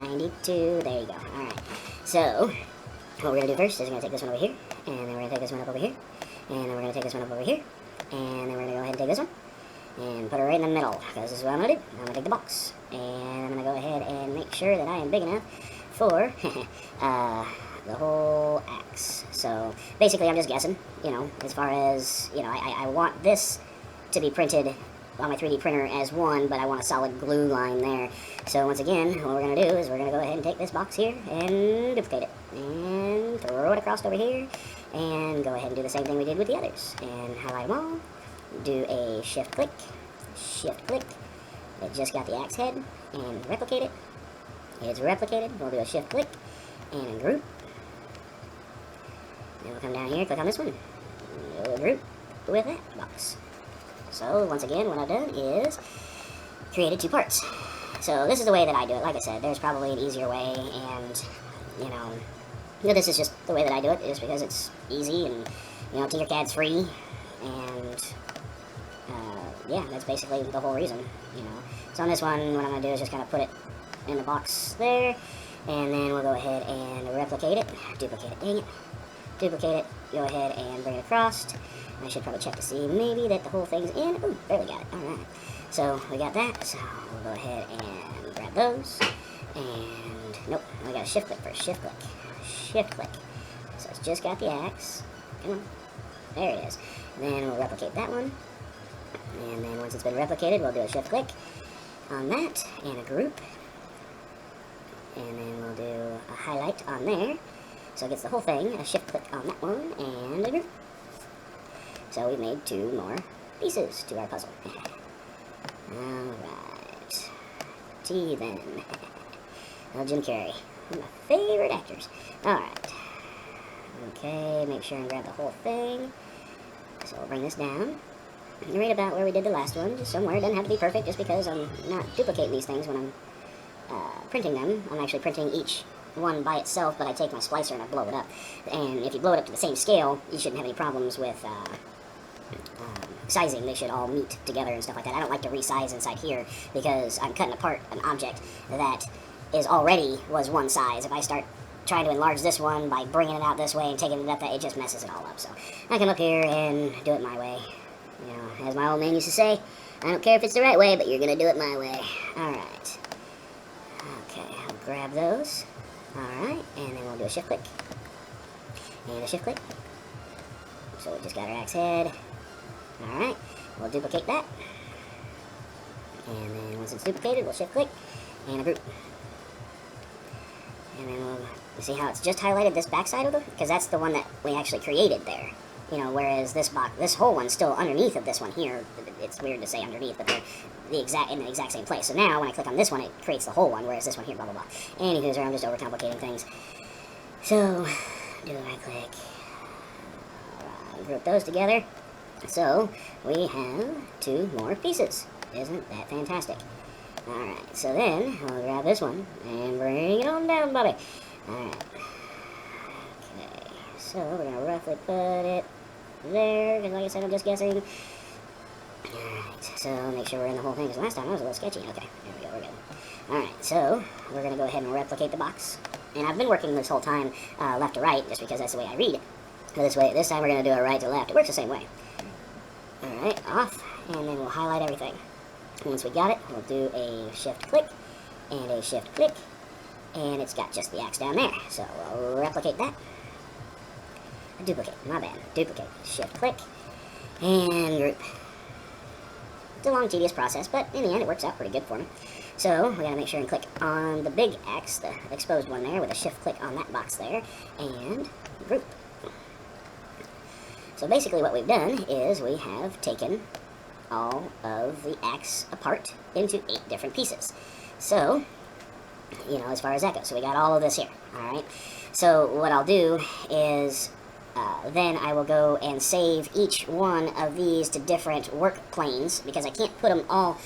92, there you go. Alright, so what we're going to do first is we're going to take this one over here, and then we're going to take this one up over here, and then we're going to take this one up over here, and then we're going to go ahead and take this one, and put it right in the middle, because this is what I'm going to do. I'm going to take the box, and I'm going to go ahead and make sure that I am big enough for the whole axe. So basically I'm just guessing, you know, as far as, you know, I want this to be printed on my 3D printer as one, but I want a solid glue line there. So once again, what we're going to do is we're going to go ahead and take this box here and duplicate it, and throw it across over here, and go ahead and do the same thing we did with the others, and highlight them all, do a shift click, it just got the axe head, and replicate it. It's replicated, we'll do a shift click, and a group, and we'll come down here, click on this one, we'll group with that box. So once again, what I've done is created two parts. So this is the way that I do it. Like I said, there's probably an easier way, and you know, this is just the way that I do it, just because it's easy, and you know, Tinkercad's free, and yeah, that's basically the whole reason. You know, so on this one, what I'm gonna do is just kind of put it in the box there, and then we'll go ahead and replicate it, duplicate it, dang it, duplicate it, go ahead and bring it across. I should probably check to see maybe that the whole thing's in. Ooh, barely got it. Alright. So we got that. So we'll go ahead and grab those. And nope, we got a shift click first. Shift click. Shift click. So it's just got the axe. Come on. There it is. And then we'll replicate that one. And then once it's been replicated, we'll do a shift click on that and a group. And then we'll do a highlight on there. So it gets the whole thing. A shift click on that one and a group. So we made two more pieces to our puzzle. Alright. T then. Oh, Jim Carrey. One of my favorite actors. Alright. Okay, make sure and grab the whole thing. So we'll bring this down. Right about where we did the last one, just somewhere. It doesn't have to be perfect, just because I'm not duplicating these things when I'm printing them. I'm actually printing each one by itself, but I take my splicer and I blow it up. And if you blow it up to the same scale, you shouldn't have any problems with sizing. They should all meet together and stuff like that. I don't like to resize inside here because I'm cutting apart an object that was one size. If I start trying to enlarge this one by bringing it out this way and taking it up, it just messes it all up. So I come up here and do it my way. You know, as my old man used to say, I don't care if it's the right way, but you're going to do it my way. Alright. Okay, I'll grab those. Alright, and then we'll do a shift click. And a shift click. So we just got our axe head. Alright, we'll duplicate that. And then once it's duplicated, we'll shift click and a group. And then we'll see how it's just highlighted this backside of it, because that's the one that we actually created there. You know, whereas this whole one's still underneath of this one here. It's weird to say underneath, but they're in the exact same place. So now when I click on this one, it creates the whole one, whereas this one here, blah blah blah. Anywho, I'm just overcomplicating things. So do a right click. Group those together. So we have two more pieces. Isn't that fantastic? Alright, so then I'll grab this one and bring it on down, buddy. Alright. Okay, so we're going to roughly put it there, because like I said, I'm just guessing. Alright, so make sure we're in the whole thing, because last time I was a little sketchy. Okay, there we go, we're good. Alright, so we're going to go ahead and replicate the box. And I've been working this whole time left to right, just because that's the way I read it. This time we're going to do it right to left. It works the same way. Alright, off, and then we'll highlight everything. Once we got it, we'll do a shift click, and a shift click, and it's got just the axe down there. So we'll replicate that. Duplicate, my bad. Duplicate, shift click, and group. It's a long, tedious process, but in the end it works out pretty good for me. So we gotta make sure and click on the big axe, the exposed one there, with a shift click on that box there, and group. So basically what we've done is we have taken all of the axe apart into 8 different pieces. So, you know, as far as that goes. So we got all of this here, alright? So what I'll do is then I will go and save each one of these to different work planes, because I can't put them all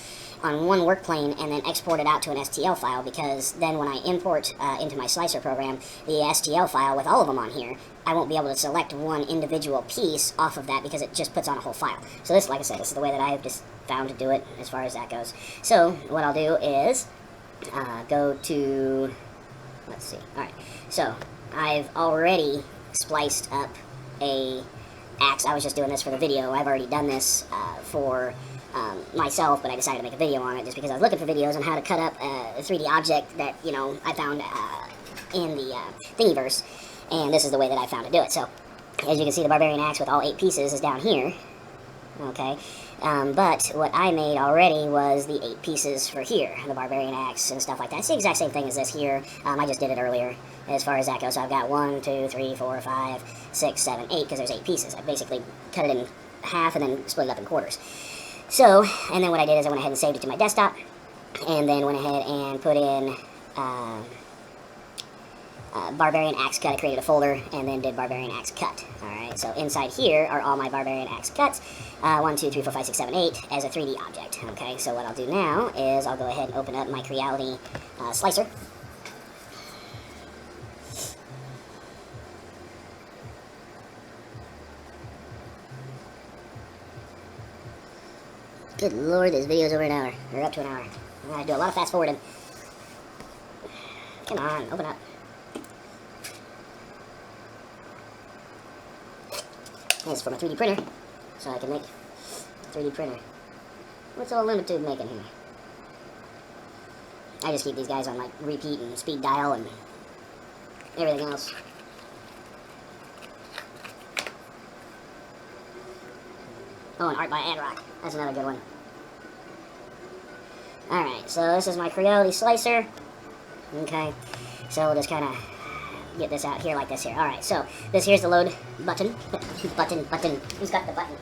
on one work plane and then export it out to an STL file, because then when I import into my slicer program the STL file with all of them on here, I won't be able to select one individual piece off of that, because it just puts on a whole file. So this, like I said, this is the way that I've just found to do it as far as that goes. So what I'll do is go to, let's see, alright, so I've already spliced up a axe. I was just doing this for the video. I've already done this for myself, but I decided to make a video on it just because I was looking for videos on how to cut up a 3D object that, you know, I found in the Thingiverse, and this is the way that I found to do it. So, as you can see, the Barbarian Axe with all 8 pieces is down here, okay, but what I made already was the 8 pieces for here, the Barbarian Axe and stuff like that. It's the exact same thing as this here. I just did it earlier as far as that goes. So I've got 1, 2, 3, 4, 5, 6, 7, 8, because there's 8 pieces. I basically cut it in half and then split it up in quarters. So, and then what I did is I went ahead and saved it to my desktop, and then went ahead and put in Barbarian Axe Cut. I created a folder and then did Barbarian Axe Cut. Alright, so inside here are all my Barbarian Axe Cuts. 1, 2, 3, 4, 5, 6, 7, 8 as a 3D object. Okay, so what I'll do now is I'll go ahead and open up my Creality slicer. Good lord, this video's over an hour. Or up to an hour. I'm gonna do a lot of fast forwarding. Come on, open up. This is for my 3D printer, so I can make a 3D printer. What's all Limited making here? I just keep these guys on like repeat and speed dial and everything else. Oh, and Art by Adrock. That's another good one. Alright, so this is my Creality slicer. Okay, so we'll just kind of get this out here like this here. Alright, so this here's the load button. Button. Who's got the button?